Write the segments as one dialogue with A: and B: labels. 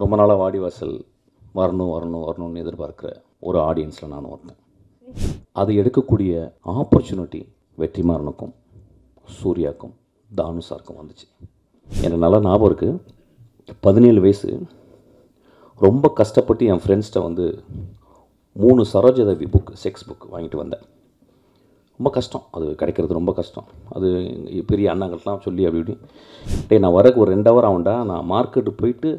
A: ரொம்ப நாளாக வாடிவாசல் வரணும்னு எதிர்பார்க்குற ஒரு ஆடியன்ஸில் நானும் வந்தேன். அது எடுக்கக்கூடிய ஆப்பர்ச்சுனிட்டி வெற்றிமாறனுக்கும் சூர்யாவுக்கும் தானு சாருக்கும் வந்துச்சு. எனக்கு நல்லா ஞாபகம் இருக்குது. 17 வயசு ரொம்ப கஷ்டப்பட்டு என் ஃப்ரெண்ட்ஸ்கிட்ட வந்து 3 சரோஜதேவி புக் செக்ஸ் புக் வாங்கிட்டு வந்தேன். ரொம்ப கஷ்டம், அது கிடைக்கிறது ரொம்ப கஷ்டம். அது பெரிய அண்ணாங்கள்லாம் சொல்லி அப்படி இப்படி நான் வரக்கு ஒரு 2 ஹவர் ஆகும்டா, நான் மார்க்கெட்டு போயிட்டு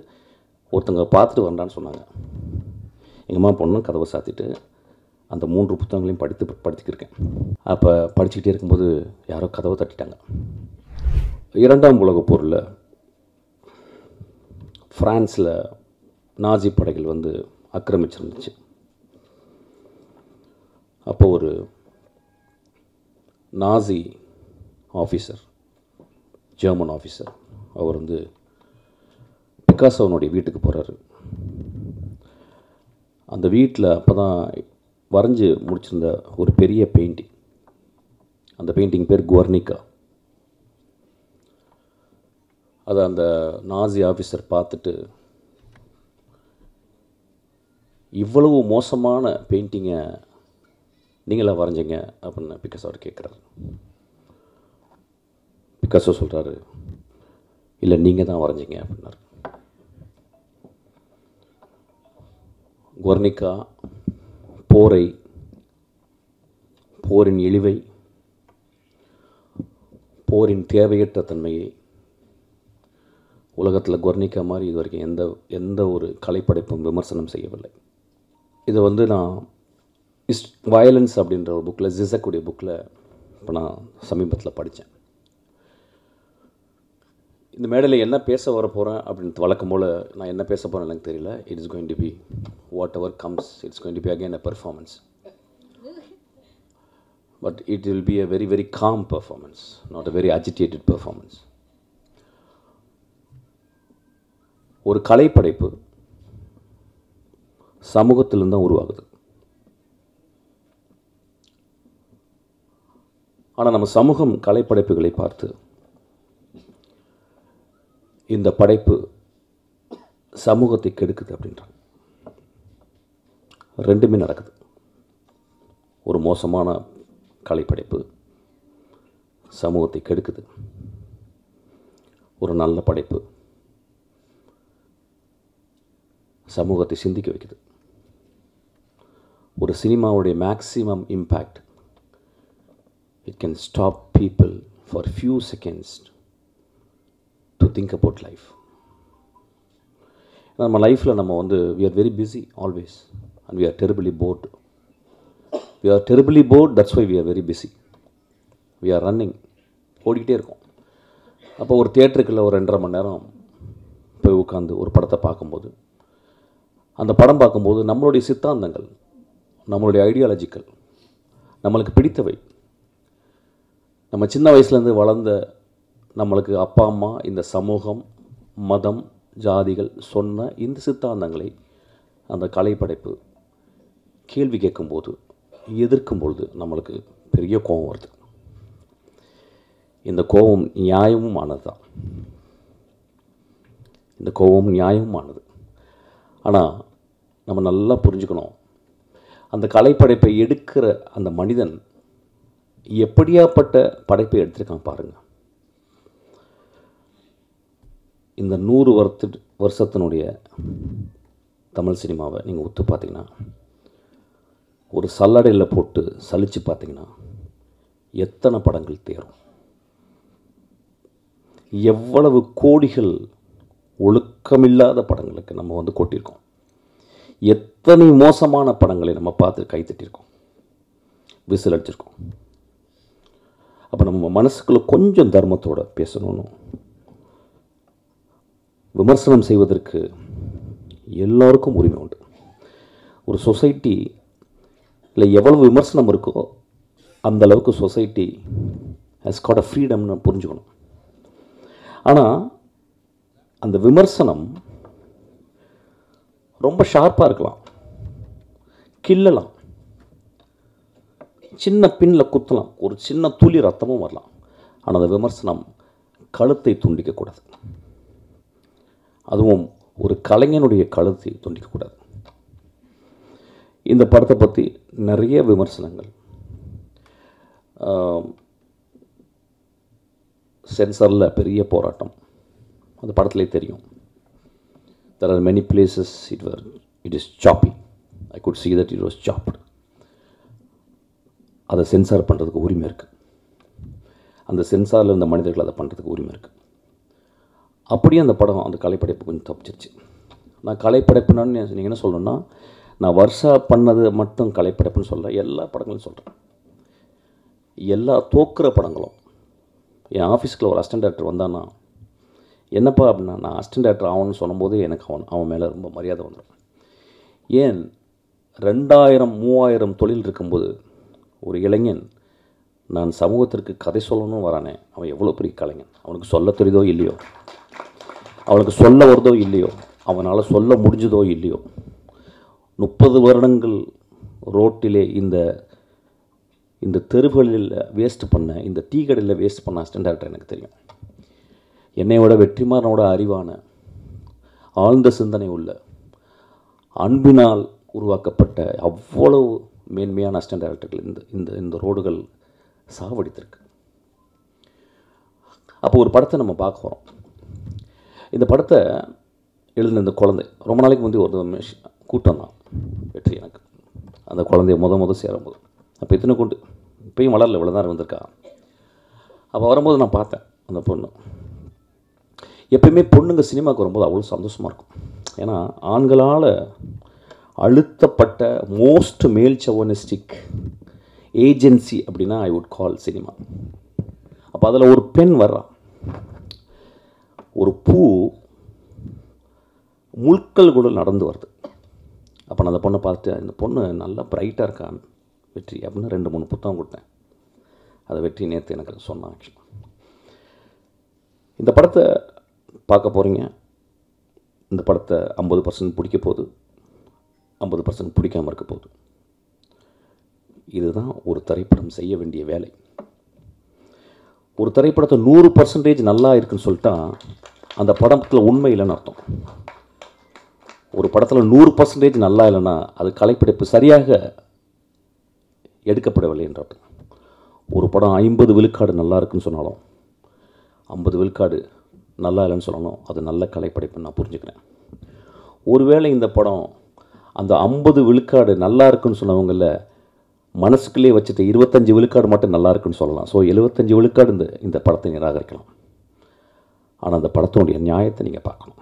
A: ஒருத்தங்க பார்த்துட்டு வந்தான்னு சொன்னாங்க. எங்கள் அம்மா பொண்ணு கதவை சாத்திட்டு அந்த 3 புத்தகங்களையும் படிச்சுக்கிருக்கேன். அப்போ படிச்சுக்கிட்டே இருக்கும்போது யாரோ கதவை தட்டிட்டாங்க. 2ஆம் உலகப் போரில் ஃப்ரான்ஸில் நாஜி படைகள் வந்து ஆக்கிரமிச்சிருந்துச்சு. அப்போ ஒரு நாசி ஆஃபீஸர், ஜெர்மன் ஆஃபீஸர், அவர் வந்து பிக்காசோனுடைய வீட்டுக்கு போகிறாரு. அந்த வீட்டில் அப்போ தான் வரைஞ்சி முடிச்சிருந்த ஒரு பெரிய பெயிண்டிங், அந்த பெயிண்டிங் பேர் குவர்னிகா. அதை அந்த நாசி ஆஃபீஸர் பார்த்துட்டு, இவ்வளவு மோசமான பெயிண்டிங்கை நீங்களா வரைஞ்சிங்க அப்படின்னு பிக்காசோ அவர் கேட்குறாரு. பிக்காசோ சொல்கிறாரு, இல்லை நீங்கள் தான் வரைஞ்சிங்க அப்படின்னாரு. குவர்னிகா போரை, போரின் இழிவை, போரின் தேவையற்ற தன்மையை, உலகத்தில் குவர்னிகா மாதிரி இது வரைக்கும் எந்த ஒரு கலைப்படைப்பும் விமர்சனம் செய்யவில்லை. இதை வந்து நான் வயலன்ஸ் அப்படின்ற ஒரு புக்கில், ஜிசக்குடைய புக்கில் இப்போ நான் சமீபத்தில் படித்தேன். இந்த மேடையில் என்ன பேச வர போகிறேன் அப்படின்னு வழக்கம் போல் நான் என்ன பேச போகிறேன் எனக்கு தெரியல. It is going to be whatever comes, it's going to be again a performance. But it will be a very very calm performance, not a very agitated performance. ஒரு கலைப்படைப்பு சமூகத்திலிருந்து தான் உருவாகுது. ஆனால் நம்ம சமூகம் கலைப்படைப்புகளை பார்த்து இந்த படைப்பு சமூகத்தை கெடுக்குது அப்படின்றாங்க. ரெண்டுமே நடக்குது. ஒரு மோசமான கலைப்படைப்பு சமூகத்தை கெடுக்குது. ஒரு நல்ல படைப்பு சமூகத்தை சிந்திக்க வைக்குது. ஒரு சினிமாவுடைய maximum impact, it can stop people for few seconds to think about life. நம்ம லைஃப்பில் நம்ம வந்து we are very busy always and we are terribly bored. We are terribly bored, that's why we are very busy. We are running, ஓடிக்கிட்டே இருக்கோம். அப்போ ஒரு தியேட்டருக்குள்ள ஒரு 2.5 மணி நேரம் போய் உட்காந்து ஒரு படத்தை பார்க்கும்போது, அந்த படம் பார்க்கும்போது நம்மளுடைய சித்தாந்தங்கள், நம்மளுடைய ஐடியாலஜிக்கல், நம்மளுக்கு பிடித்தவை, நம்ம சின்ன வயசுலேருந்து வளர்ந்த நம்மளுக்கு அப்பா அம்மா, இந்த சமூகம், மதம், ஜாதிகள் சொன்ன இந்த சித்தாந்தங்களை அந்த கலைப்படைப்பு கேள்வி கேட்கும்போது, எதிர்க்கும்பொழுது நம்மளுக்கு பெரிய கோபம் வருது. இந்த கோபம் நியாயமுமானது தான். இந்த கோபம் நியாயமானது. ஆனால் நம்ம நல்லா புரிஞ்சுக்கணும், அந்த கலைப்படைப்பை எடுக்கிற அந்த மனிதன் எப்படியாப்பட்ட படைப்பை எடுத்திருக்கான் பாருங்கள். இந்த 100 வருஷத்தினுடைய தமிழ் சினிமாவை நீங்கள் ஒத்து பார்த்தீங்கன்னா, ஒரு சல்லடையில் போட்டு சலித்து பார்த்தீங்கன்னா எத்தனை படங்கள் தேரும், எவ்வளவு கோடிகள் ஒழுக்கமில்லாத படங்களுக்கு நம்ம வந்து கொட்டியிருக்கோம், எத்தனை மோசமான படங்களை நம்ம பார்த்து கைத்தட்டியிருக்கோம், விசில் அடிச்சிருக்கோம். அப்போ நம்ம மனசுக்குள்ளே கொஞ்சம் தர்மத்தோடு பேசணும்னு, விமர்சனம் செய்வதற்கு எல்லோருக்கும் உரிமை உண்டு. ஒரு சொசைட்டியில் எவ்வளவு விமர்சனம் இருக்கோ அந்த அளவுக்கு சொசைட்டி ஹஸ் காட் அ ஃப்ரீடம்னு புரிஞ்சுக்கணும். ஆனால் அந்த விமர்சனம் ரொம்ப ஷார்ப்பாக இருக்கலாம், கிள்ளலாம், சின்ன பின்னில் குத்தலாம், ஒரு சின்ன துளி ரத்தமும் வரலாம். ஆனால் அந்த விமர்சனம் கழுத்தை துண்டிக்கக்கூடாது. அதுவும் ஒரு கலைஞனுடைய கழுத்தை துண்டிக்கக்கூடாது. இந்த படத்தை பற்றி நிறைய விமர்சனங்கள், சென்சாரில் பெரிய போராட்டம், அந்த படத்திலே தெரியும். There are many places it is choppy. I could see that it was chopped. அதை சென்சார் பண்ணுறதுக்கு உரிமை இருக்குது. அந்த சென்சாரில் இருந்த மனிதர்கள் அதை பண்ணுறதுக்கு உரிமை இருக்குது. அப்படியே அந்த படம், அந்த கலைப்படைப்பு கொஞ்சம் தப்பிச்சிருச்சு. நான் கலைப்படைப்புன்னு நீங்கள் என்ன சொல்லணும்னா, நான் வருஷா பண்ணது மட்டும் கலைப்படைப்புன்னு சொல்ல, எல்லா படங்களும் சொல்கிறேன். எல்லா தோக்குற படங்களும். என் ஆஃபீஸ்க்குள்ள ஒரு அசிஸ்டன்ட் டைரக்டர் வந்தான்னா, என்னப்பா அப்படின்னா, நான் அசிஸ்டன்ட் டைரக்டர் ஆகணும்னு சொன்னபோது எனக்கு அவன் மேலே ரொம்ப மரியாதை வந்துடும். ஏன் 2000-3000 தொழில் இருக்கும்போது ஒரு இளைஞன் நான் சமூகத்திற்கு கதை சொல்லணும்னு வரானே, அவன் எவ்வளோ பெரிய கலைஞன். அவனுக்கு சொல்ல தெரியுதோ இல்லையோ, அவனுக்கு சொல்ல வருதோ இல்லையோ, அவனால் சொல்ல முடிஞ்சதோ இல்லையோ, 30 வருடங்கள் ரோட்டிலே இந்த தெருவுகளில் வேஸ்ட் பண்ண, இந்த டீ கடையில் வேஸ்ட் பண்ண அசிஸ்டன்ட் டைரக்டர் எனக்கு தெரியும். என்னையோட வெற்றிமாறனோட அறிவான, ஆழ்ந்த சிந்தனை உள்ள, அன்பினால் உருவாக்கப்பட்ட அவ்வளவு மேன்மையான அசிஸ்டன்ட் டைரக்டர்கள் இந்த ரோடுகள் சாவடித்திருக்கு. அப்போ ஒரு படத்தை நம்ம பார்க்க போகிறோம். இந்த படத்தை எழுதின இந்த குழந்தை ரொம்ப நாளைக்கு முந்தைய ஒரு கூட்டம் தான் வெற்றி. எனக்கு அந்த குழந்தைய முத சேரும்போது அப்போ இத்தனை கொண்டு இப்பயும் வளரல, இவ்வளோ தான் வந்திருக்கா. அப்போ வரும்போது நான் பார்த்தேன் அந்த பொண்ணு. எப்பயுமே பொண்ணுங்க சினிமாவுக்கு வரும்போது அவ்வளோ சந்தோஷமாக இருக்கும். ஏன்னா ஆண்களால் அழுத்தப்பட்ட மோஸ்ட் மேல் சவனிஸ்டிக் ஏஜென்சி அப்படின்னா ஐ வுட் கால் சினிமா. அப்போ அதில் ஒரு பெண் வர்றா. ஒரு பூ முட்கள் கூட நடந்து வருது. அப்போ நான் அந்த பொண்ணை பார்த்துட்டு, இந்த பொண்ணு நல்லா பிரைட்டாக இருக்கான்னு வெற்றி அப்படின்னு 2-3 புத்தகம் கொடுத்தேன். அதை வெற்றி நேற்று எனக்கு சொன்னான். ஆக்சுவலாக இந்த படத்தை பார்க்க போகிறீங்க. இந்த படத்தை 50% பிடிக்க போகுது, 50% பிடிக்காமல் இருக்க போகுது. இதுதான் ஒரு திரைப்படம் செய்ய வேண்டிய வேலை. ஒரு திரைப்படத்தை 100% நல்லா இருக்குன்னு சொல்லிட்டா அந்த படத்தில் உண்மை இல்லைன்னு அர்த்தம். ஒரு படத்தில் 100% நல்லா இல்லைன்னா அது கலைப்படைப்பு சரியாக எடுக்கப்படவில்லை என்ற அர்த்தம். ஒரு படம் 50 விழுக்காடு நல்லா இருக்குன்னு சொன்னாலும் 50 விழுக்காடு நல்லா இல்லைன்னு சொல்லணும், அது நல்ல கலைப்படைப்புன்னு நான் புரிஞ்சுக்கிறேன். ஒருவேளை இந்த படம் அந்த 50 விழுக்காடு நல்லா இருக்குன்னு சொன்னவங்கள மனசுக்குள்ளே வச்சுட்டு 25 விழுக்காடு மட்டும் நல்லா இருக்குன்னு சொல்லலாம். ஸோ 75 விழுக்காடு இந்த படத்தை நிராகரிக்கலாம். ஆனால் அந்த படத்தினுடைய நியாயத்தை நீங்கள் பார்க்கணும்.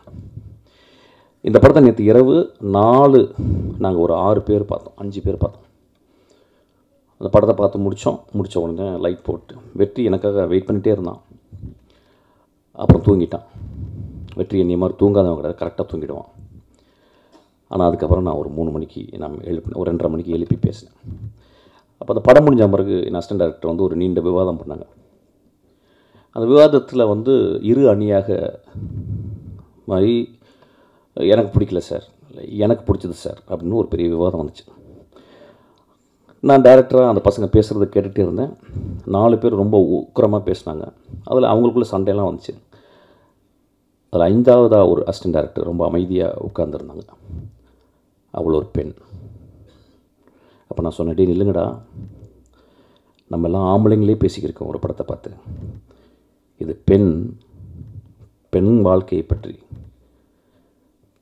A: இந்த படத்தை நேற்று இரவு 4 நாங்கள் ஒரு 6 பேர் பார்த்தோம், 5 பேர் பார்த்தோம். அந்த படத்தை பார்த்து முடித்த உடனே லைட் போட்டு வெற்றி எனக்காக வெயிட் பண்ணிகிட்டே இருந்தான். அப்புறம் தூங்கிட்டான். வெற்றி என்னை மாதிரி தூங்காதவங்க கிடையாது, கரெக்டாக தூங்கிடுவான். ஆனால் அதுக்கப்புறம் நான் ஒரு 3 மணிக்கு ஒரு 2:30 மணிக்கு எழுப்பி பேசினேன். அப்போ அந்த படம் முடிஞ்ச பிறகு என் அசிஸ்டன்ட் டைரக்டர் ஒரு நீண்ட விவாதம் பண்ணாங்க. அந்த விவாதத்தில் இரு அணியாக மாதிரி எனக்கு பிடிக்கல சார், எனக்கு பிடிச்சது சார் அப்படின்னு ஒரு பெரிய விவாதம் வந்துச்சு. நான் டைரக்டராக அந்த பசங்க பேசுகிறத கேட்டுகிட்டே இருந்தேன். 4 பேர் ரொம்ப உக்கிரமாக பேசினாங்க. அதில் அவங்களுக்குள்ள சண்டையெல்லாம் வந்துச்சு. அதில் 5ஆவதாக ஒரு அசிஸ்டன்ட் டைரக்டர் ரொம்ப அமைதியாக உட்கார்ந்துருந்தாங்க. அவ்வளோ ஒரு பெண். அப்போ நான் சொன்னேன், டே நில்லுங்கடா, நம்மெல்லாம் ஆம்பளைங்களே பேசிக்கிருக்கோம் ஒரு படத்தை பார்த்து. இது பெண் வாழ்க்கையை பற்றி,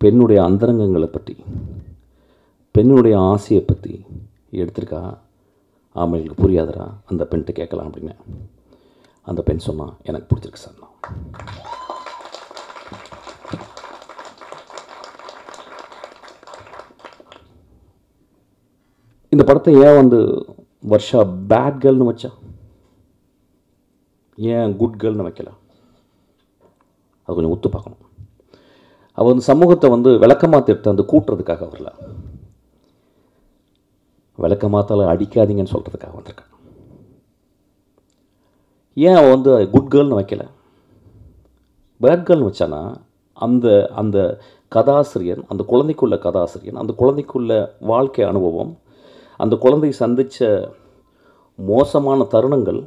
A: பெண்ணுடைய அந்தரங்கங்களை பற்றி, பெண்ணுடைய ஆசையை பற்றி எடுத்திருக்கா. ஆம்பளைங்களுக்கு புரியாதரா, அந்த பெண்கிட்ட கேட்கலாம் அப்படின்னு. அந்த பெண் சொன்னா, எனக்கு பிடிச்சிருக்கு சார். இந்த படத்தை ஏன் வர்ஷா பேட் கேர்ள்னு வச்சா, ஏன் குட் கேர்ள்னு வைக்கல? அது கொஞ்சம் ஒத்து பார்க்கணும். அவள் சமூகத்தை விளக்கமாத்த எடுத்து கூட்டுறதுக்காக வரல, விளக்கமாத்தால் அடிக்காதீங்கன்னு சொல்கிறதுக்காக வந்திருக்கான். ஏன் அவள் குட் கேர்ள்னு வைக்கல, பேட் கேர்ள்னு வச்சானா அந்த அந்த கதாசிரியன், அந்த குழந்தைக்குள்ள கதாசிரியன், அந்த குழந்தைக்குள்ள வாழ்க்கை அனுபவம், அந்த குழந்தை சந்தித்த மோசமான தருணங்கள்,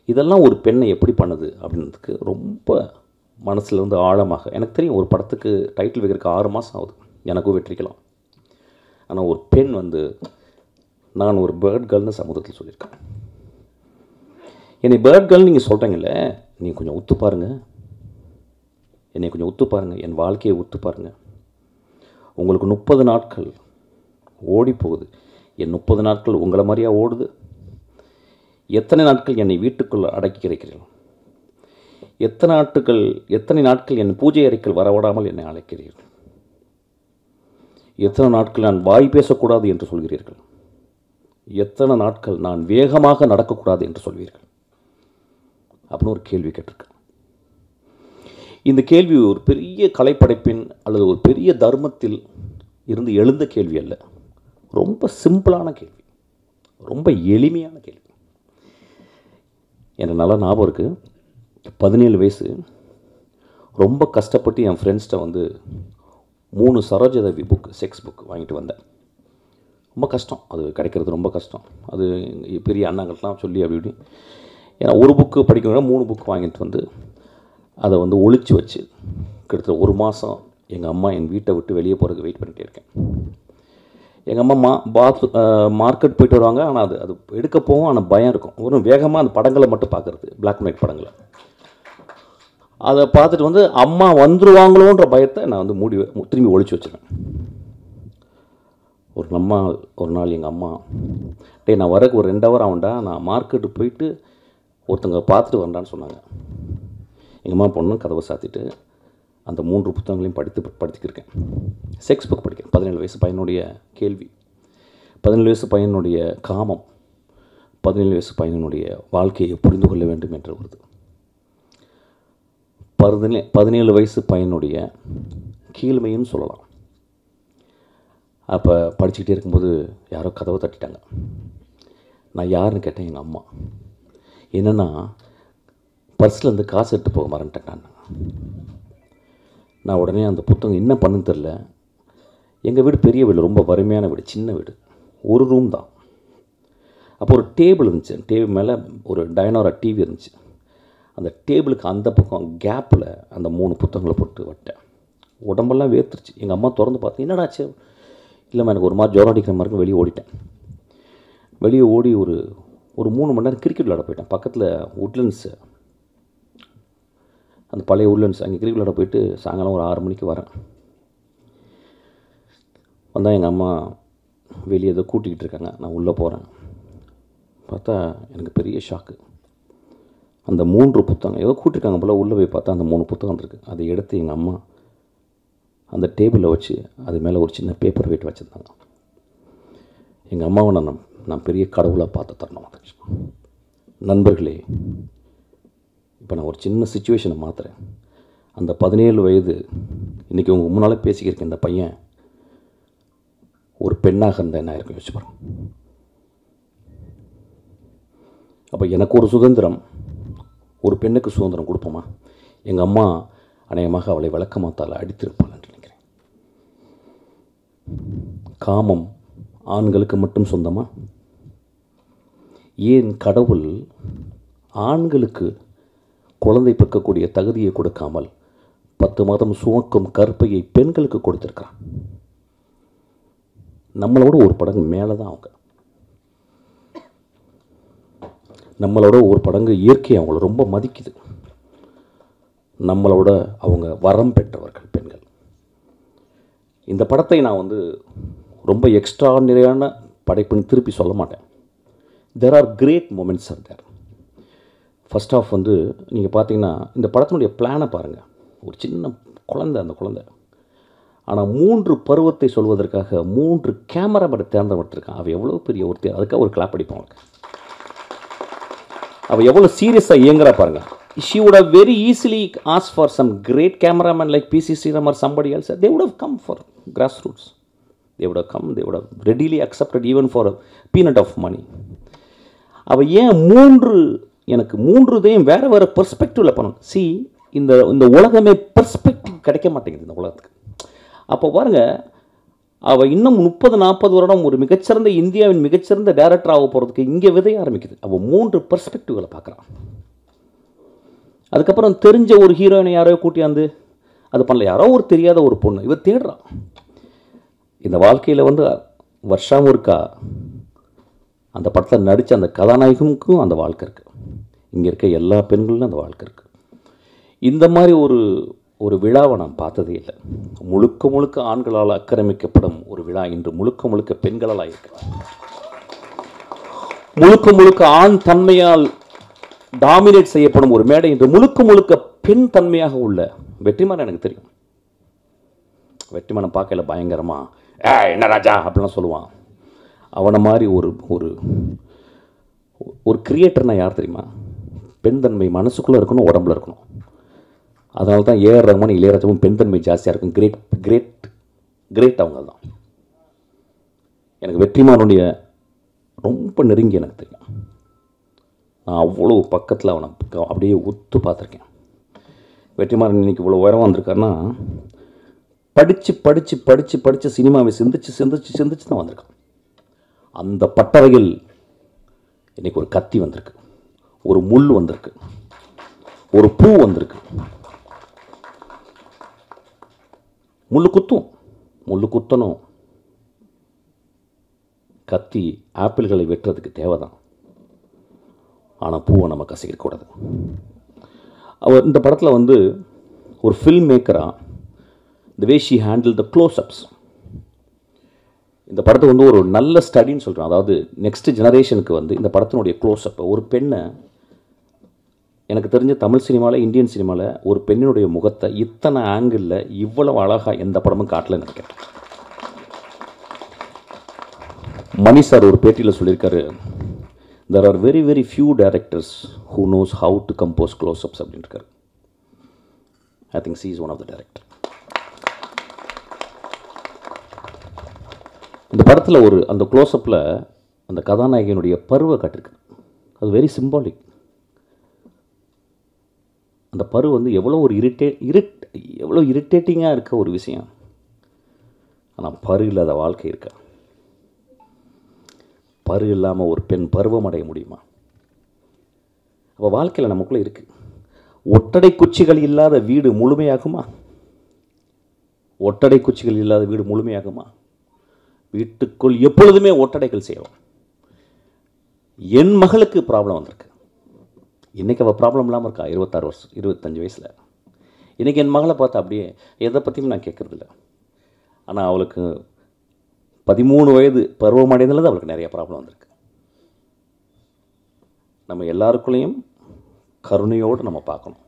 A: இதெல்லாம் ஒரு பெண்ணை எப்படி பண்ணுது அப்படின்றதுக்கு ரொம்ப மனசில் இருந்து ஆழமாக. எனக்கு தெரியும் ஒரு படத்துக்கு டைட்டில் வைக்கிறதுக்கு 6 மாதம் ஆகுது, எனக்கும் வெற்றிக்கலாம். ஆனால் ஒரு பெண் வந்து நான் ஒரு பேர்ட் கேர்ள்னு சமூகத்தில் சொல்லியிருக்கேன். என்னை பேர்ட் கேர்ள் நீங்கள் சொல்கிறீங்கள, நீங்கள் கொஞ்சம் ஒத்து பாருங்கள், என்னை கொஞ்சம் ஒத்து பாருங்கள், என் வாழ்க்கையை ஒத்து பாருங்கள். உங்களுக்கு 30 நாட்கள் ஓடி போகுது, என் 30 நாட்கள் உங்களை மாதிரியா ஓடுது? எத்தனை நாட்கள் என்னை வீட்டுக்குள் அடக்கி கிடைக்கிறீர்கள்? எத்தனை நாட்கள் என் பூஜை அறைக்குள் வரவிடாமல் என்னை அழைக்கிறீர்கள்? எத்தனை நாட்கள் நான் வாய் பேசக்கூடாது என்று சொல்கிறீர்கள்? எத்தனை நாட்கள் நான் வேகமாக நடக்கக்கூடாது என்று சொல்வீர்கள்? அப்படின்னு ஒரு கேள்வி கேட்டிருக்கேன். இந்த கேள்வி ஒரு பெரிய கலைப்படைப்பின் அல்லது ஒரு பெரிய தர்மத்தில் இருந்து எழுந்த கேள்வி அல்ல. ரொம்ப சிம்பிளான கேள்வி, ரொம்ப எளிமையான கேள்வி. எனக்கு நல்லா ஞாபகம் இருக்குது, 17 வயசு, ரொம்ப கஷ்டப்பட்டு என் ஃப்ரெண்ட்ஸ்கிட்ட வந்து 3 சரோஜதேவி புக், செக்ஸ் புக் வாங்கிட்டு வந்தேன். ரொம்ப கஷ்டம், அது கிடைக்கிறது ரொம்ப கஷ்டம். அது பெரிய அண்ணாங்கள்லாம் சொல்லி அப்படி இப்படி. ஏன்னா ஒரு புக்கு படிக்கணும்னா 3 புக் வாங்கிட்டு வந்து அதை வந்து ஒழிச்சு வச்சு கிட்டத்தட்ட 1 மாதம் எங்கள் அம்மா என் வீட்டை விட்டு வெளியே போகிறதுக்கு வெயிட் பண்ணிகிட்டே இருக்கேன். எங்கள் அம்மா மார்க்கெட் போயிட்டு வருவாங்க, ஆனால் அது எடுக்க போகும், ஆனால் பயம் இருக்கும். ஒரு வேகமாக அந்த படங்களை மட்டும் பார்க்குறது, பிளாக் அண்ட் ஒயிட் படங்களை. அதை பார்த்துட்டு வந்து அம்மா வந்துடுவாங்களோன்ற பயத்தை நான் வந்து திரும்பி ஒழிச்சு வச்சுருக்கேன். ஒரு நாள் எங்கள் அம்மா, நான் வரக்கு ஒரு 2 ஹவர் ஆகும்டா, நான் மார்க்கெட்டு போயிட்டு ஒருத்தங்க பார்த்துட்டு வந்தான்னு சொன்னாங்க. எங்கள் அம்மா பொண்ணு கதவை சாத்திட்டு அந்த 3 புத்தகங்களையும் படித்துக்கிருக்கேன். செக்ஸ் புக் படிக்கிறேன். 17 வயசு பையனுடைய கேள்வி, 17 வயசு பையனுடைய காமம், 17 வயசு பையனுடைய வாழ்க்கையை புரிந்து கொள்ள வேண்டும் என்று வருது. 17 வயசு பையனுடைய கீழ்மையும் சொல்லலாம். அப்போ படிச்சுக்கிட்டே இருக்கும்போது யாரோ கதவை தட்டிட்டாங்க. நான் யாருன்னு கேட்டேன். எங்கள் அம்மா. என்னென்னா, பர்ஸ்லேருந்து காசு எடுத்து போக மறந்துட்டேன். நான் உடனே அந்த புத்தகம் என்ன பண்ணுன்னு தெரில. எங்கள் வீடு பெரிய வீடு, ரொம்ப வறுமையான வீடு, சின்ன வீடு, ஒரு ரூம் தான். அப்போ ஒரு டேபிள் இருந்துச்சு, டேபிள் மேலே ஒரு டைனோரா டிவி இருந்துச்சு. அந்த டேபிளுக்கு அந்த பக்கம் கேப்பில் அந்த 3 புத்தகங்களை போட்டு வட்டேன். உடம்பெல்லாம் வேர்த்துருச்சு. எங்கள் அம்மா திறந்து பார்த்து, என்னடாச்சு? இல்லைம்மா, எனக்கு ஒரு மாதிரி ஜுரம் அடிக்கிற மாதிரி வெளியே ஓடிட்டேன். வெளியே ஓடி ஒரு 3 மணி நேரம் கிரிக்கெட் விளையாட போயிட்டேன். பக்கத்தில் உட்லண்ட்ஸு, அந்த பழைய உட்லண்ட்ஸ், அங்கே கிரிக்கெட் விளையாட போயிட்டு சாயங்காலம் ஒரு 6 மணிக்கு வரேன். வந்தால் எங்கள் அம்மா வெளியே ஏதோ கூட்டிக்கிட்டு இருக்காங்க. நான் உள்ளே போகிறேன். பார்த்தா எனக்கு பெரிய ஷாக்கு. அந்த 3 புத்தகம் ஏதோ கூட்டிருக்காங்க போல். உள்ளே போய் பார்த்தா அந்த 3 புத்தகம் இருக்குது. அதை எடுத்து எங்கள் அம்மா அந்த டேபிளில் வச்சு அது மேலே ஒரு சின்ன பேப்பர் வெயிட் வச்சுருந்தாங்க. எங்கள் அம்மாவை நான் பெரிய கடவுளாக பார்த்த தருணம். நண்பர்களே, இப்போ நான் ஒரு சின்ன சுச்சுவேஷனை மாற்றுறேன். அந்த 17 வயது இன்றைக்கி உங்கள் முன்னால் பேசிக்கிருக்கேன். இந்த பையன் ஒரு பெண்ணாக இருந்தால் என்ன இருக்கும் யோசிச்சு பாருங்க. அப்போ எனக்கு ஒரு சுதந்திரம், ஒரு பெண்ணுக்கு சுதந்திரம் கொடுப்போமா? எங்கள் அம்மா அநேகமாக அவளை விளக்கமாத்தால் அடித்திருப்பாள் என்று நினைக்கிறேன். காமம் ஆண்களுக்கு மட்டும் சொந்தமா? ஏன் கடவுள் ஆண்களுக்கு குழந்தை பிறக்கக்கூடிய தகுதியை கொடுக்காமல் 10 மாதம் சுமக்கும் கற்பையை பெண்களுக்கு கொடுத்துருக்கிறான்? நம்மளோட ஒரு படங்கு மேலே தான் அவங்க. நம்மளோட ஒரு படங்கு இயற்கை அவங்கள ரொம்ப மதிக்குது. நம்மளோட அவங்க வரம் பெற்றவர்கள் பெண்கள். இந்த படத்தை நான் வந்து ரொம்ப எக்ஸ்ட்ராடினரியான படைப்புன்னு திருப்பி சொல்ல மாட்டேன். There are great moments are there. First of வந்து நீங்கள் பார்த்தீங்கன்னா இந்த படத்தினுடைய பிளானை பாருங்கள். ஒரு சின்ன குழந்தை, அந்த குழந்தை ஆனால் 3 பருவத்தை சொல்வதற்காக 3 கேமராமேனை தேர்ந்தெடுத்திருக்கான். அவள் எவ்வளோ பெரிய ஒருத்தி, அதுக்காக ஒரு கிளாப் அடிப்போம் அவளுக்கு. அவள் எவ்வளோ சீரியஸாக இயங்குறா பாருங்கள். She would have very easily asked for some great cameraman like P.C. Sriram or somebody else. They would have come for grassroots. They would have come. They would have readily accepted even for a peanut of money. அவள் ஏன் 3 எனக்கு 3 இதையும் வேறு வேறு பெர்ஸ்பெக்டிவில் பண்ணணும். இந்த உலகமே perspective கிடைக்க மாட்டேங்குது இந்த உலகத்துக்கு. அப்போ பாருங்கள், அவள் இன்னும் 30-40 வருடம் ஒரு மிகச்சிறந்த இந்தியாவின் மிகச்சிறந்த டைரக்டர் ஆக போகிறதுக்கு இங்கே விதைய ஆரம்பிக்குது. அவள் 3 பெர்ஸ்பெக்டிவ்களை பார்க்குறான். அதுக்கப்புறம் தெரிஞ்ச ஒரு ஹீரோயினை யாரையோ கூட்டியாந்து அது பண்ணல, யாரோ ஒரு தெரியாத ஒரு பொண்ணு இவர் தேடுறான். இந்த வாழ்க்கையில் வந்து வருஷமும் இருக்கா அந்த படத்தில் நடித்த அந்த கதாநாயகனுக்கும் அந்த வாழ்க்கை இருக்குது, இங்கே இருக்க எல்லா பெண்களும் அந்த வாழ்க்கை இருக்குது. இந்த மாதிரி ஒரு விழாவை நான் பார்த்ததே இல்லை. முழுக்க முழுக்க ஆண்களால் ஆக்கிரமிக்கப்படும் ஒரு விழா இன்று முழுக்க முழுக்க பெண்களால் இருக்கிறது. முழுக்க முழுக்க ஆண் தன்மையால் டாமினேட் செய்யப்படும் ஒரு மேடை இன்று முழுக்க முழுக்க பெண் தன்மையாக உள்ள வெற்றிமாறன். எனக்கு தெரியும், வெற்றிமாறன் பார்க்கல பயங்கரமா என்ன ராஜா அப்படிலாம் சொல்லுவான். அவனை மாதிரி ஒரு ஒரு கிரியேட்டர்னா யார் தெரியுமா? பெண் தன்மை மனசுக்குள்ளே இருக்கணும், உடம்புல இருக்கணும். அதனால தான் ஏஆர் ரஹ்மான், இளையராஜாவும் பெண் தன்மை ஜாஸ்தியாக இருக்கும். கிரேட் கிரேட் கிரேட் அவங்க தான். எனக்கு வெற்றிமாறனுடைய ரொம்ப நெருங்கி எனக்கு தெரியும். நான் அவ்வளோ பக்கத்தில் அவனை அப்படியே ஒத்து பார்த்துருக்கேன். வெற்றிமாறன் இன்னைக்கு இவ்வளோ உயரம் வந்திருக்காருன்னா படித்து படித்து படித்து படித்து சினிமாவை சிந்திச்சு சிந்திச்சு சிந்திச்சு தான் வந்திருக்கான். அந்த பட்டறையில் இன்னைக்கு ஒரு கத்தி வந்திருக்கு, ஒரு முள் வந்திருக்கு, ஒரு பூ வந்திருக்கு. முள்ளு குத்தும், முள்ளு குத்தணும். கத்தி ஆப்பிள்களை வெட்டுறதுக்கு தேவைதான், ஆனால் பூவை நம்ம கசிக்கக்கூடாது. அவர் இந்த படத்தில் வந்து ஒரு ஃபில்ம் மேக்கராக the way she handle the closeups, இந்த படத்தை வந்து ஒரு நல்ல ஸ்டடின்னு சொல்கிறேன். அதாவது நெக்ஸ்ட் ஜெனரேஷனுக்கு வந்து இந்த படத்தினுடைய க்ளோஸ்அப், ஒரு பெண்ணை எனக்கு தெரிஞ்ச தமிழ் சினிமாவில் இந்தியன் சினிமாவில் ஒரு பெண்ணினுடைய முகத்தை இத்தனை ஆங்கிளில் இவ்வளவு அழகாக எந்த படமும் காட்டலன்னு நினைக்கிறேன். மணி சார் ஒரு பேட்டியில் சொல்லியிருக்காரு, there are very very few directors who knows how to compose close-ups அப்படின்ட்டு. I think she is one of the director. இந்த படத்தில் அந்த க்ளோஸ்அப்பில் அந்த கதாநாயகனுடைய பருவை காட்டிருக்கு. அது வெரி சிம்பாலிக். அந்த பரு வந்து எவ்வளோ ஒரு எவ்வளோ இரிட்டேட்டிங்காக இருக்க ஒரு விஷயம். ஆனால் பரு இல்லாத வாழ்க்கை இருக்கா? பரு இல்லாமல் ஒரு பெண் பருவம் அடைய முடியுமா? அப்போ வாழ்க்கையில் நமக்குள்ளே இருக்குது. ஒட்டடை குச்சிகள் இல்லாத வீடு முழுமையாகுமா? ஒட்டடை குச்சிகள் இல்லாத வீடு முழுமையாகுமா? வீட்டுக்குள் எப்பொழுதுமே ஒட்டடைகள் செய்வோம். என் மகளுக்கு ப்ராப்ளம் வந்திருக்கு. இன்றைக்கி அவள் ப்ராப்ளம் இல்லாமல் இருக்கா, 26 வருஷம் 25 வயசில். இன்றைக்கி என் மகளை பார்த்தா அப்படியே எதை பற்றியும் நான் கேட்குறதில்ல. ஆனால் அவளுக்கு 13 வயது பருவமடைந்தது அவளுக்கு நிறைய ப்ராப்ளம் வந்திருக்கு. நம்ம எல்லாருக்குள்ளேயும் கருணையோடு நம்ம பார்க்கணும்.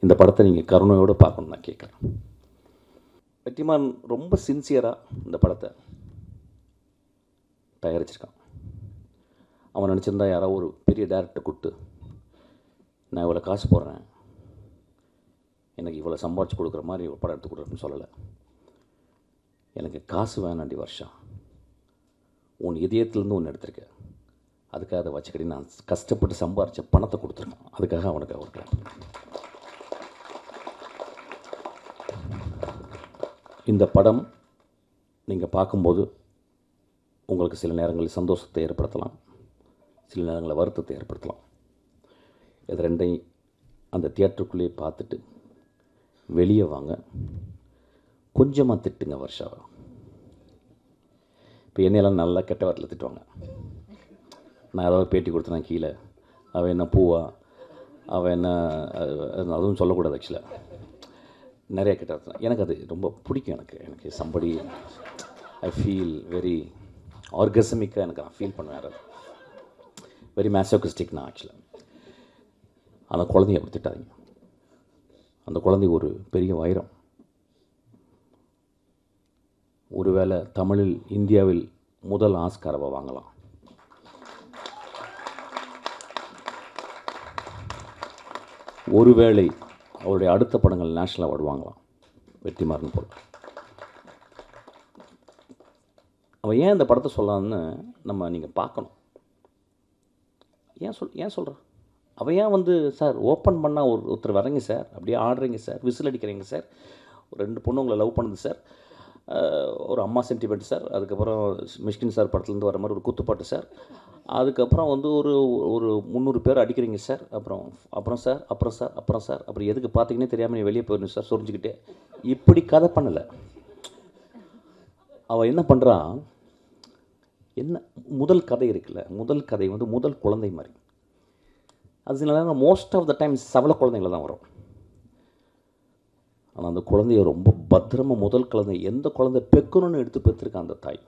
A: இந்த படத்தை நீங்கள் கருணையோடு பார்க்கணும் நான் கேட்குறேன். வெற்றிமாறன் ரொம்ப சின்சியராக இந்த படத்தை தயாரிச்சிருக்கான். அவன் நினச்சிருந்தா யாரோ ஒரு பெரிய டேரக்டர் கூப்பிட்டு நான் இவ்வளோ காசு போடுறேன், எனக்கு இவ்வளோ சம்பாதிச்சு கொடுக்குற மாதிரி ஒரு படம் எடுத்து கொடுக்குறேன்னு சொல்லலை. எனக்கு காசு வேணாண்டி வருஷம், உன் இதயத்துலேருந்து ஒன்று எடுத்திருக்கேன், அதுக்காக அதை வச்சுக்கடி, நான் கஷ்டப்பட்டு சம்பாரித்த பணத்தை கொடுத்துருக்கேன், அதுக்காக அவனுக்கு அவருக்கு. இந்த படம் நீங்கள் பார்க்கும்போது உங்களுக்கு சில நேரங்களில் சந்தோஷத்தை ஏற்படுத்தலாம், சில நேரங்களில் வருத்தத்தை ஏற்படுத்தலாம். இது ரெண்டையும் அந்த தியேட்டருக்குள்ளேயே பார்த்துட்டு வெளியே வாங்க. கொஞ்சமாக திட்டுங்க வருஷாவை. இப்போ என்னையெல்லாம் நல்லா கெட்ட வாரத்தில் திட்டுவாங்க. நான் ஏதாவது பேட்டி கொடுத்தேன்னா கீழே அவன் என்ன பூவா, அவன் என்ன, அதுவும் சொல்லக்கூடாது ஆக்சுவலாக. நிறைய கெட்ட எனக்கு அது ரொம்ப பிடிக்கும். எனக்கு சம்படி ஐ ஃபீல் வெரி ஆர்கசமிக்காக எனக்கு நான் ஃபீல் பண்ணுவேன். அது வெரி மேசோகிஸ்டிக் நான் ஆக்சுவலாக. அந்த குழந்தைய அப்படி திட்டாதீங்க. அந்த குழந்தை ஒரு பெரிய வைரம். ஒருவேளை தமிழில் இந்தியாவில் முதல் ஆஸ்காரவை வாங்கலாம். ஒருவேளை அவருடைய அடுத்த படங்கள் நேஷனல் அவார்டு வாங்கலாம், வெற்றிமாறன் போல். அவன் ஏன் இந்த படத்தை சொல்லலான்னு நீங்கள் பார்க்கணும். ஏன் சொல்கிறான் அவன்? ஏன் சார் ஓப்பன் பண்ணால் ஒருத்தர் வரீங்க சார், அப்படியே ஆடுறீங்க சார், விசில் அடிக்கிறீங்க சார், ஒரு 2 பொண்ணு உங்களை லவ் பண்ணுது சார், ஒரு அம்மா சென்டிமெண்ட் சார். அதுக்கப்புறம் மிஷ்கின் சார் படத்துலேருந்து வர மாதிரி ஒரு குத்துப்பாட்டு சார். அதுக்கப்புறம் வந்து ஒரு ஒரு 300 பேர் அடிக்கிறீங்க சார். அப்புறம் சார் அப்புறம் எதுக்கு பார்த்தீங்கன்னே தெரியாமல் நீ வெளியே போயிடணும் சார் சொரிஞ்சுக்கிட்டே. இப்படி கதை பண்ணலை. அவள் என்ன பண்ணுறான், என்ன முதல் கதை இருக்குல்ல, முதல் கதை வந்து முதல் குழந்தை மாதிரி. அதனால மோஸ்ட் ஆஃப் த டைம் சவள குழந்தைங்கள தான் வரும். ஆனால் அந்த குழந்தைய ரொம்ப பத்திரமாக முதல் குழந்தை எந்த குழந்தை பெக்கணும்னு எடுத்து பெற்றிருக்கான் அந்த தாய்.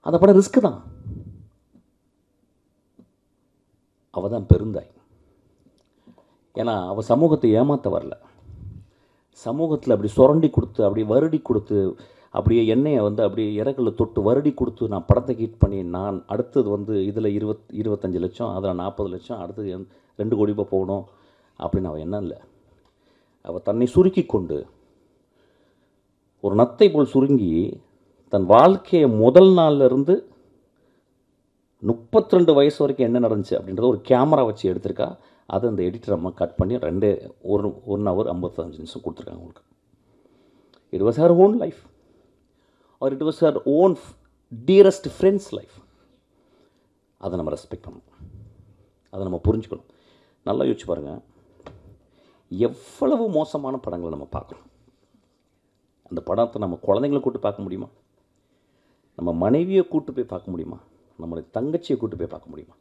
A: அந்த படம் ரிஸ்க்கு தான். அவள் தான் பெருந்தாய். ஏன்னா அவள் சமூகத்தை ஏமாற்ற வரல. சமூகத்தில் அப்படி சுரண்டி கொடுத்து, அப்படி வருடி கொடுத்து, அப்படியே எண்ணெயை வந்து அப்படியே இறக்கில் தொட்டு வருடி கொடுத்து நான் படத்தை ஹிட் பண்ணி நான் அடுத்தது வந்து இதில் 25 லட்சம், அதில் 40 லட்சம், அடுத்தது 2 கோடி ரூபாய் போகணும் அப்படின்னு அவள் என்ன இல்லை. அவள் தன்னை சுருக்கி கொண்டு ஒரு நத்தை போல் சுருங்கி தன் வாழ்க்கையை முதல் நாள்லேருந்து 32 வயசு வரைக்கும் என்ன நடந்துச்சு அப்படின்றத ஒரு கேமரா வச்சு எடுத்திருக்கா. அதை அந்த எடிட்டர் அம்மா கட் பண்ணி 1 ஹவர் 55 நிமிஷம் கொடுத்துருக்காங்க உங்களுக்கு. It was her own life R it was her own dearest friends life. அதை நம்ம ரெஸ்பெக்ட் பண்ணணும், அதை நம்ம புரிஞ்சுக்கணும். நல்லா யோசிச்சு பாருங்கள், எவ்வளவு மோசமான படங்களை நம்ம பார்க்குறோம். அந்த படத்தை நம்ம குழந்தைங்களை கூப்பிட்டு பார்க்க முடியுமா? நம்ம மனைவியை கூப்பிட்டு போய் பார்க்க முடியுமா? நம்மளுடைய தங்கச்சியை கூப்பிட்டு போய் பார்க்க முடியுமா?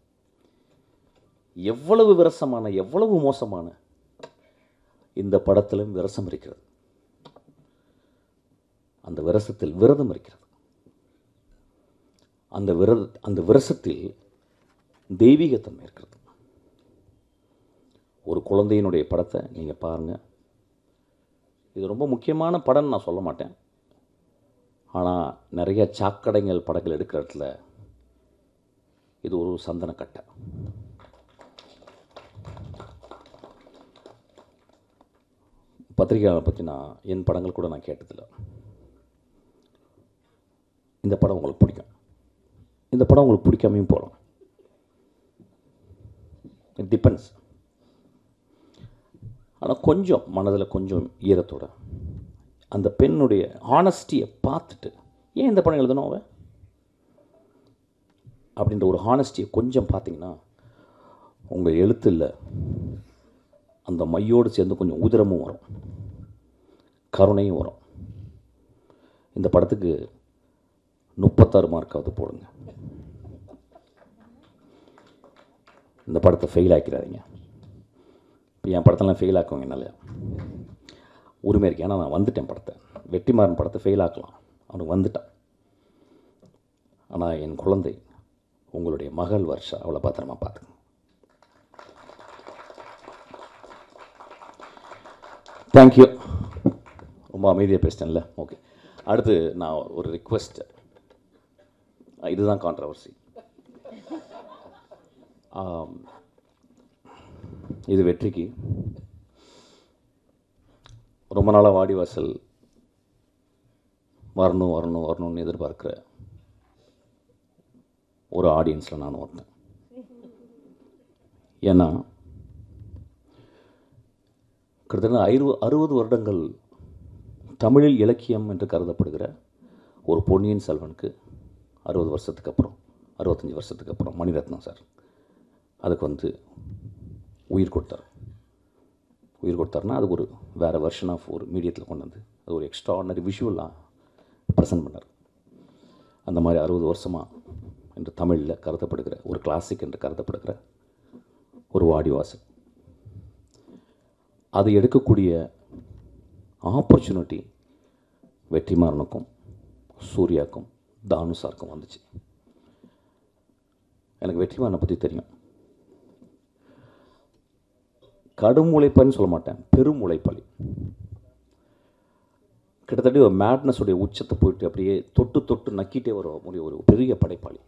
A: எவ்வளவு விரசமான, எவ்வளவு மோசமான. இந்த படத்திலும் விரசம் இருக்கிறது. அந்த விரசத்தில் விரதம் இருக்கிறது. அந்த விரசத்தில் தெய்வீகத்தன்மை இருக்கிறது. ஒரு குழந்தையினுடைய படத்தை நீங்கள் பாருங்கள். இது ரொம்ப முக்கியமான படம்னு நான் சொல்ல மாட்டேன். ஆனால் நிறைய சாக்கடைகள் படங்கள் எடுக்கிற இடத்துல இது ஒரு சந்தனக்கட்டை. பத்திரிகையாளரை பற்றி என் படங்கள் கூட நான் கேட்டதில்லை. இந்த படம் உங்களுக்கு பிடிக்கும், இந்த படம் உங்களுக்கு பிடிக்காமையும் போகலாம். It depends. ஆனால் கொஞ்சம் மனதில் கொஞ்சம் ஈரத்தோட அந்த பெண்ணுடைய ஹானஸ்டியை பார்த்துட்டு ஏன் இந்த படம் எழுதணும் அவன் அப்படின்ற ஒரு ஹானஸ்டியை கொஞ்சம் பார்த்தீங்கன்னா உங்கள் எழுத்தில் அந்த மையோடு சேர்ந்து கொஞ்சம் உதிரமும் வரும், கருணையும் வரும். இந்த படத்துக்கு 36 மார்க்காவது போடுங்க. இந்த படத்தை ஃபெயில் ஆக்கிறாதீங்க. இப்போ என் படத்தெல்லாம் ஃபெயில் ஆக்குவாங்க என்னால் உரிமை இருக்கு. ஏன்னா நான் வந்துட்டேன். படத்தை வெற்றிமாறன் படத்தை ஃபெயில் ஆக்கலாம், அவனுக்கு வந்துட்டான். ஆனால் என் குழந்தை உங்களுடைய மகள் வர்ஷா, அவளை பத்திரமா பார்த்துங்க. தேங்க்யூ. ரொம்ப அமைதியாக பேசிட்டேன்ல. ஓகே, அடுத்து நான் ஒரு ரிக்வெஸ்ட். இதுதான் கான்ட்ரவர்சி. இது வெற்றிக்கு ரொம்ப நாளாக வாடிவாசல் வரணும்னு எதிர்பார்க்குற ஒரு ஆடியன்ஸில் நான் ஒருத்தன். ஏன்னா கிட்டத்தட்ட 60 வருடங்கள் தமிழில் இலக்கியம் என்று கருதப்படுகிற ஒரு பொன்னியின் செல்வனுக்கு 60 வருஷத்துக்கு அப்புறம், 65 வருஷத்துக்கு அப்புறம் மணிரத்னம் சார் அதுக்கு உயிர் கொடுத்தாருன்னா அது ஒரு வேறு வெர்ஷன் ஆஃப் ஒரு மீடியத்தில் கொண்டு வந்து அது ஒரு எக்ஸ்ட்ராஆர்டினரி விஷுவலாக ப்ரெசென்ட் பண்ணார். அந்த மாதிரி 60 வருஷமாக என்று தமிழில் கருதப்படுகிற ஒரு கிளாசிக் என்று கருதப்படுகிற ஒரு வாடிவாசல், அது எடுக்கக்கூடிய ஆப்பர்ச்சுனிட்டி வெற்றிமாறனுக்கும் சூர்யாவுக்கும் தானுசாருக்கும் வந்துச்சு. எனக்கு வெற்றிமாறனை பற்றி தெரியும். கடும் உழைப்பாளின்னு சொல்ல மாட்டேன், பெரும் உழைப்பாளி. கிட்டத்தட்ட ஒரு மேட்னஸுடைய உச்சத்தை போயிட்டு அப்படியே தொட்டு நக்கிட்டே வர முடிய ஒரு பெரிய படைப்பாளி.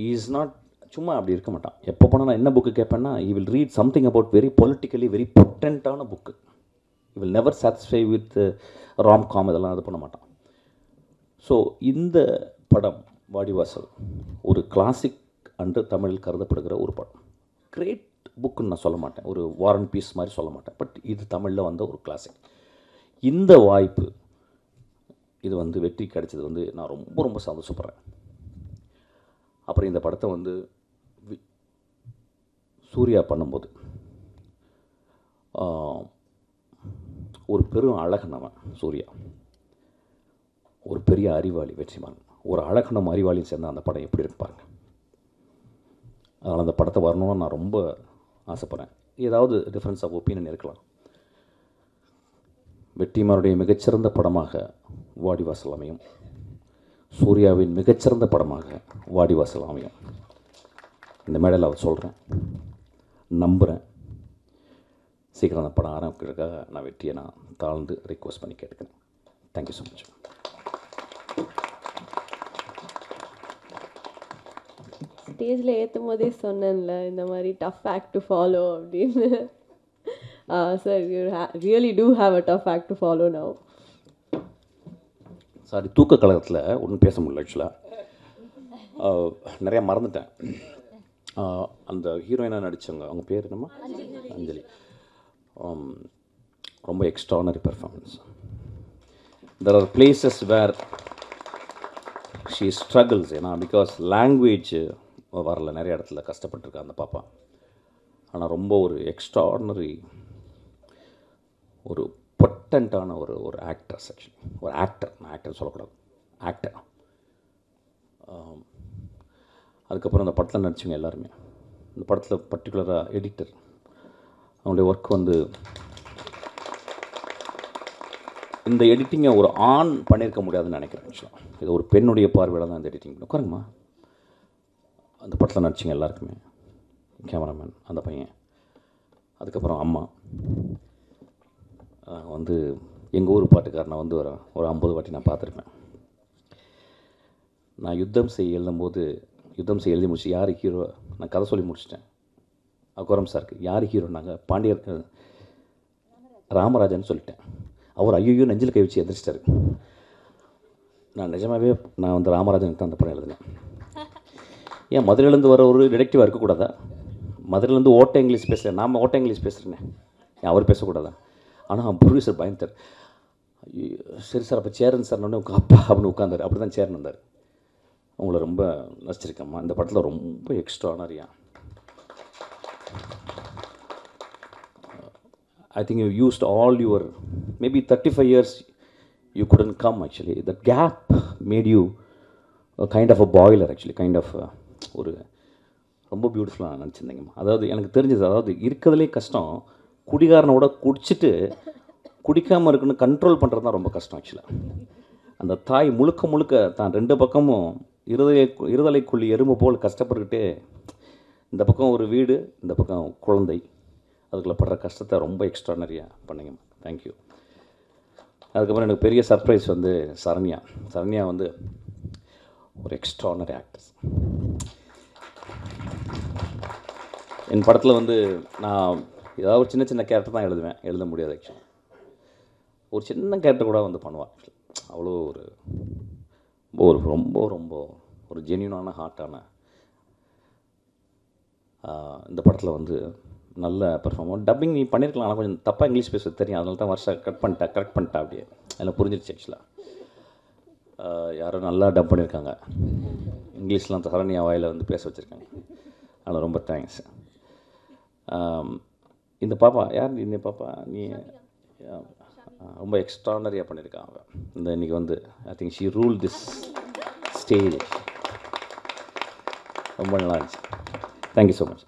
A: இஸ் நாட் சும்மா அப்படி இருக்க மாட்டான். எப்போ போனால் நான் என்ன புக்கு கேட்பேன்னா, I will read something about very politically very பொட்டன்ட்டான book. I will never satisfy with romcom, இதெல்லாம் இது பண்ண மாட்டான். ஸோ இந்த படம் வாடிவாசல் ஒரு கிளாசிக் அன்று தமிழில் கருதப்படுகிற ஒரு படம். கிரேட் புக்குன்னு நான் சொல்ல மாட்டேன், ஒரு வார் அண்ட் பீஸ் மாதிரி சொல்ல மாட்டேன். பட் இது தமிழில் வந்த ஒரு கிளாசிக். இந்த வாய்ப்பு இது வந்து வெற்றி கிடைச்சது வந்து நான் ரொம்ப ரொம்ப சந்தோஷப்படுறேன். அப்புறம் இந்த படத்தை வந்து சூர்யா பண்ணும்போது ஒரு பெரும் அழகன் அவன் சூர்யா, ஒரு பெரிய அறிவாளி வெற்றிமாறன், ஒரு அழகனும் அறிவாளியும் சேர்ந்த அந்த படம் எப்படி இருக்கு பாருங்க. அதனால் அந்த படத்தை வரணும்னு நான் ரொம்ப ஆசைப்பட்றேன். ஏதாவது டிஃப்ரென்ஸ் ஆஃப் ஒப்பீனியன் இருக்கலாம். வெற்றிமாறனுடைய மிகச்சிறந்த படமாக வாடிவாசல் அமையும், சூர்யாவின் மிகச்சிறந்த படமாக வாடிவாசல் அமையும். இந்த மேடையில் அவர் சொல்கிறேன், நம்புகிறேன். சீக்கிரம் அந்த படம் ஆரம்பிக்கிறதுக்காக நான் வெற்றியை நான் தாழ்ந்து ரிக்வஸ்ட் பண்ணி கேட்டுக்கிறேன். Thank you so much.
B: ஸ்டேஜில் ஏற்றும் போதே சொன்னேன்ல இந்த மாதிரி டஃப் ஆக்ட் டு ஃபாலோ அப்படின்னு. Sir you really do have a tough act to follow now.
A: Sorry, தூக்க கழகத்தில் ஒன்றும் பேச முடியல. ஆக்சுவலாக நிறையா மறந்துட்டேன். அந்த ஹீரோயினாக நடித்தவங்க, அவங்க பேர் என்னம்மா? அஞ்சலி. ரொம்ப extraordinary performance. There are places where she struggles. ஏன்னா பிகாஸ் லாங்குவேஜ் வரல, நிறைய இடத்துல கஷ்டப்பட்டுருக்கா அந்த பாப்பா. ஆனால் ரொம்ப ஒரு எக்ஸ்ட்ரானரி, ஒரு பொட்டண்ட்டான ஒரு ஆக்டர்ஸ். ஆக்சுவலி ஒரு ஆக்டர், நான் ஆக்டர் சொல்லக்கூடாது, ஆக்டர். அதுக்கப்புறம் அந்த படத்தில் நடித்தவங்க எல்லாருமே, இந்த படத்தில் பர்டிகுலராக எடிட்டர், அவங்களுடைய ஒர்க் வந்து இந்த எடிட்டிங்கை ஒரு ஆண் பண்ணியிருக்க முடியாதுன்னு நினைக்கிறேன். ஆக்சுவலாக இது ஒரு பெண்ணுடைய பார்வையில் தான் இந்த எடிட்டிங் உட்காருங்கம்மா. அந்த படத்தில் நடிச்சிங்க எல்லாருக்குமே, கேமராமேன் அந்த பையன், அதுக்கப்புறம் அம்மா வந்து எங்கள் ஊர் பாட்டுக்காரனை வந்து ஒரு 50 வாட்டி நான் பார்த்துருப்பேன். நான் யுத்தம் செய்ய எழுதி முடிச்சு யார் ஹீரோ நான் கதை சொல்லி முடிச்சிட்டேன். அக்கோரம் சாருக்கு யார் ஹீரோ, நாங்கள் பாண்டியர் ராமராஜன் சொல்லிட்டேன். அவர் ஐயோ நெஞ்சில் கை வச்சு எதிர்ச்சிட்டாரு. நான் நிஜமாகவே நான் வந்து ராமராஜனுக்கு தான் அந்த படம் எழுதினேன். ஏன் மதுரையிலேருந்து வர ஒரு டிடெக்டிவாக இருக்கக்கூடாதா? மதுரையிலேருந்து ஓட்ட இங்கிலீஷ் பேசுகிறேன், நாம் ஓட்ட இங்கிலீஷ் பேசுகிறேனே, ஏன் அவர் பேசக்கூடாதா? ஆனால் ப்ரொடியூசர் பயந்தார். சரி சார் அப்போ சேரன் சார் உங்கள் அப்பா அப்படின்னு உட்காந்தார். அப்படி தான் சேரன் வந்தார். உங்களை ரொம்ப நடிச்சிருக்கேம்மா, இந்த படத்தில் ரொம்ப எக்ஸ்ட்ரானரியா. I think you used all your maybe 35 years you couldn't come actually. That gap made you a kind of a boiler actually, kind of ஒரு ரொம்ப பியூட்டிஃபுல்லாக நினச்சிருந்தீங்கம்மா. அதாவது எனக்கு தெரிஞ்சது, அதாவது இருக்கிறதுலே கஷ்டம் குடிகாரனோட குடிச்சிட்டு குடிக்காமல் இருக்குன்னு கண்ட்ரோல் பண்ணுறது தான் ரொம்ப கஷ்டம் ஆக்சுவலாக. அந்த தாய் முழுக்க தான் 2 பக்கமும் இருதலைக்குள்ளி எறும்பு போல் கஷ்டப்பட்டுக்கிட்டே, இந்த பக்கம் ஒரு வீடு, இந்த பக்கம் குழந்தை, அதுக்குள்ளே படுற கஷ்டத்தை ரொம்ப எக்ஸ்ட்ரானரியாக பண்ணிங்கம்மா. தேங்க்யூ. அதுக்கப்புறம் எனக்கு பெரிய சர்ப்ரைஸ் வந்து சரண்யா வந்து ஒரு எக்ஸ்ட்ரானரி ஆக்டர்ஸ். என் படத்தில் வந்து நான் ஏதாவது ஒரு சின்ன கேரக்டர் தான் எழுத முடியாது ஆக்சுவலாக. ஒரு சின்ன கேரக்டர் கூட வந்து பண்ணுவாள். அவ்வளோ ஒரு ரொம்ப ஒரு ஜென்யூனான ஹார்ட்டான இந்த படத்தில் வந்து நல்ல பெர்ஃபார்மன்ஸ். டப்பிங் நீ பண்ணியிருக்கலாம், ஆனால் கொஞ்சம் தப்பாக இங்கிலீஷ் பேச தெரியும், அதனால தான் கரெக்ட் பண்ணிட்டா அப்படியே. அதில் புரிஞ்சிருச்சு ஆக்சுவலாக. யாரும் நல்லா டப் பண்ணியிருக்காங்க, இங்கிலீஷ்லாம் சரண்யா வாயில் வந்து பேச வச்சுருக்காங்க. அதில் ரொம்ப தேங்க்ஸ். இந்த பாப்பா யார்? இந்த பாப்பா நீ ரொம்ப எக்ஸ்ட்ரானரியாக பண்ணியிருக்காங்க. இன்றைக்கி வந்து I think she rule this stage. ரொம்ப நல்லா இருந்துச்சு. Thank you so much.